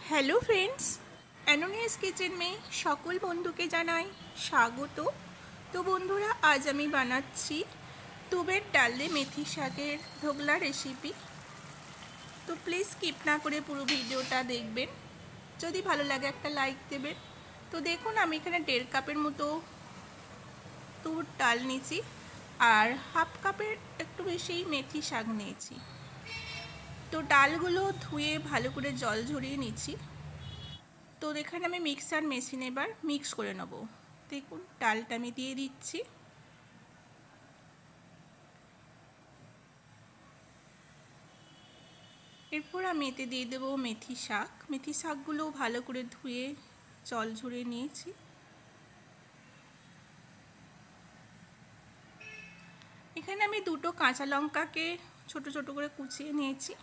Hello friends, অ্যানোনিয়াস kitchen में সকল বন্ধুকে জানাই স্বাগত। তো বন্ধুরা, আজ আমি বানাচ্ছি তুবের ডাল দিয়ে মেথি শাকের ঢোকলা রেসিপি। তো প্লিজ স্কিপ না করে পুরো ভিডিওটা দেখবেন। যদি ভালো লাগে একটা লাইক দেবেন। তো দেখুন, আমি এখানে 1.5 কাপের মতো তুর ডাল নিয়েছি আর হাফ কাপের একটু বেশি মেথি শাক নিয়েছি। তো ডালগুলো ধুয়ে ভালো করে জল ঝরিয়ে নিচ্ছি। তো এখানে আমি মিক্সার মেশিনে এবার মিক্স করে নেব। দেখুন, ডালটা আমি দিয়ে দিচ্ছি। এরপর আমি এতে দিয়ে দেবো মেথি শাক। মেথি শাকগুলো ভালো করে ধুয়ে জল ঝরিয়ে নিয়েছি। এখানে আমি 2টো কাঁচা লঙ্কাকে ছোট ছোট করে কুচিয়ে নিয়েছি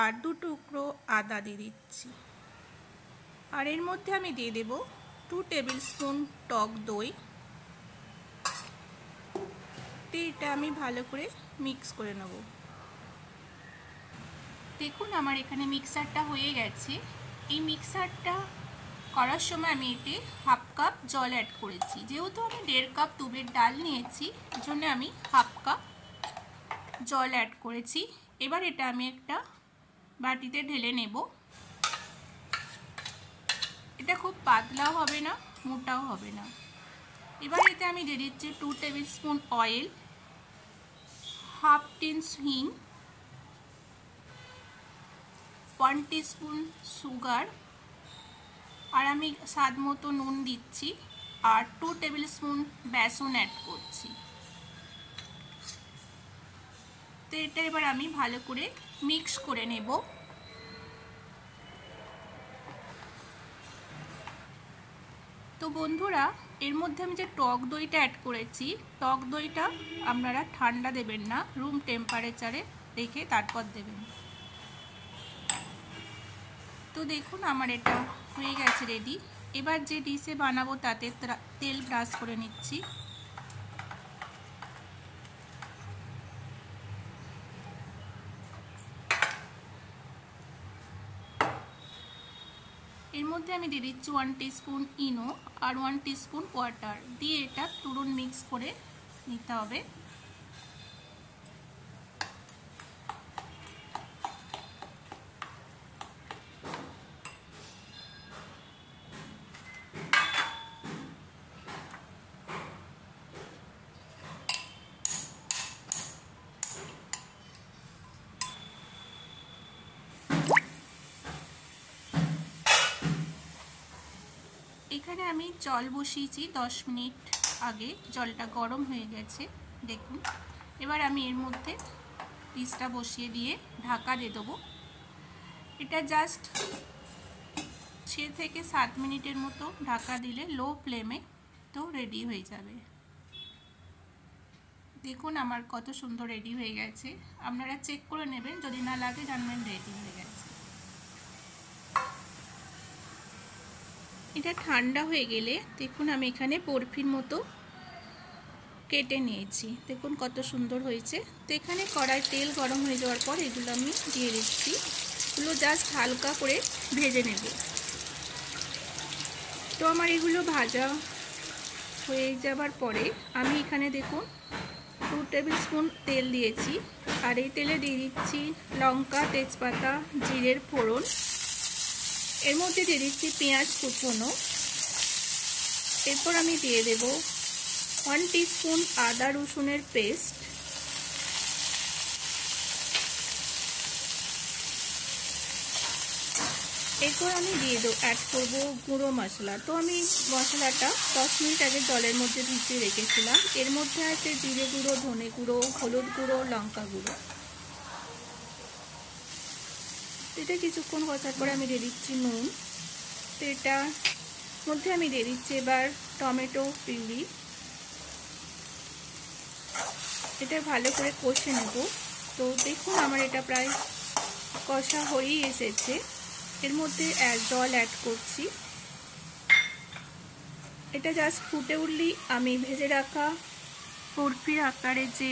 আর 2 টুকরো আদা দিয়ে দিচ্ছি। আর এর মধ্যে আমি দিয়ে দেব 2 টেবিল স্পুন টক দই। এটা আমি ভালো করে মিক্স করে নেব। দেখুন, আমার এখানে মিক্সারটা হয়ে গেছে। এই মিক্সারটা করার সময় আমি এতে হাফ কাপ জল অ্যাড করেছি। যেহেতু আমি 1.5 কাপ তুবের ডাল নিয়েছি, এজন্য আমি হাফ কাপ জল অ্যাড করেছি। এবার এটা আমি একটা বাটিতে ঢেলে নেব। এটা খুব পাতলাও হবে না, মোটাও হবে না। এবার এতে আমি দিয়ে দিচ্ছি 2 table spoon oil, half teaspoon হিং, 1 টিস্পুন সুগার, আর আমি স্বাদ মতো নুন দিচ্ছি আর 2 টেবিল স্পুন বেসন অ্যাড করছি। তো এটা এবার আমি ভালো করে মিক্স করে নেব। তো বন্ধুরা, এর মধ্যে আমি যে টক দইটা অ্যাড করেছি, টক দইটা আপনারা ঠান্ডা দেবেন না, রুম টেম্পারেচারে রেখে তারপর দেবেন। তো দেখুন, আমার এটা হয়ে গেছে রেডি। এবার যে ডিশে বানাবো তাতে তেল ব্রাশ করে নিচ্ছি। এর মধ্যে আমি দিয়ে দিচ্ছি 1 টিস্পুন ইনো আর 1 টিস্পুন ওয়াটার দিয়ে এটা তুরুন মিক্স করে নিতে হবে। এখানে আমি জল বসিয়েছি 10 মিনিট আগে। জলটা গরম হয়ে গেছে দেখুন। এবার আমি এর মধ্যে ডিশটা বসিয়ে দিয়ে ঢাকা দিয়ে দেবো। এটা জাস্ট 6 থেকে 7 মিনিটের মতো ঢাকা দিলে লো ফ্লেমে তো রেডি হয়ে যাবে। দেখুন, আমার কত সুন্দর রেডি হয়ে গেছে। আপনারা চেক করে নেবেন, যদি না লাগে জানবেন রেডি হয়ে গেছে। এটা ঠান্ডা হয়ে গেলে দেখুন, আমি এখানে বরফির মতো কেটে নিয়েছি। দেখুন কত সুন্দর হয়েছে। তো এখানে কড়াই তেল গরম হয়ে যাওয়ার পর এগুলো আমি দিয়ে দিচ্ছি। এগুলো জাস্ট হালকা করে ভেজে নেব। তো আমার এগুলো ভাজা হয়ে যাবার পরে আমি এখানে দেখুন 2 টেবিল স্পুন তেল দিয়েছি আর এই তেলে দিয়ে দিচ্ছি লঙ্কা, তেজপাতা, জিরের ফোড়ন। এর মধ্যে দিয়ে দিচ্ছি পেঁয়াজ কুচনো। এরপর আমি দিয়ে দেব 1 টিস্পুন আদা রসুনের পেস্ট। এরপর আমি অ্যাড করব গুঁড়ো মশলা। তো আমি মশলাটা 10 মিনিট আগে জলের মধ্যে ভিজিয়ে রেখেছিলাম। এর মধ্যে আছে জিরে গুঁড়ো, ধনে গুঁড়ো, হলুদ গুঁড়ো, লঙ্কা গুঁড়ো। এটা কিছুক্ষণ কষার পরে আমি দিয়ে দিচ্ছি নুন। তো এটার মধ্যে আমি দিয়ে দিচ্ছি এবার টমেটো পিউরি। এটা ভালো করে কষে নেব। তো দেখুন, আমার এটা প্রায় কষা হয়েই এসেছে। এর মধ্যে জল অ্যাড করছি। এটা জাস্ট ফুটে উঠলেই আমি ভেজে রাখা বরফির আকারে যে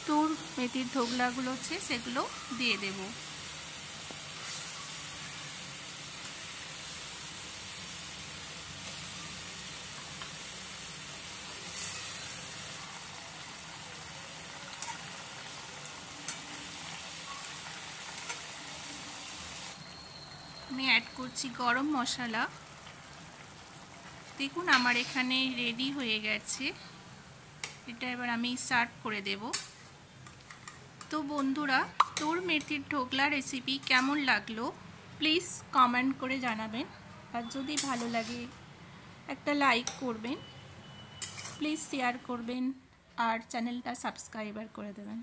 তুর মেথির ঢোকলাগুলো আছে সেগুলো দিয়ে দেব। আমি অ্যাড করছি গরম মশলা। দেখুন আমার এখানে রেডি হয়ে গেছে, এটা এবার আমি সার্ভ করে দেব। তো বন্ধুরা, তোর মেথির ঢোকলা রেসিপি কেমন লাগলো প্লিজ কমেন্ট করে জানাবেন, আর যদি ভালো লাগে একটা লাইক করবেন, প্লিজ শেয়ার করবেন আর চ্যানেলটা সাবস্ক্রাইবার করে দেবেন।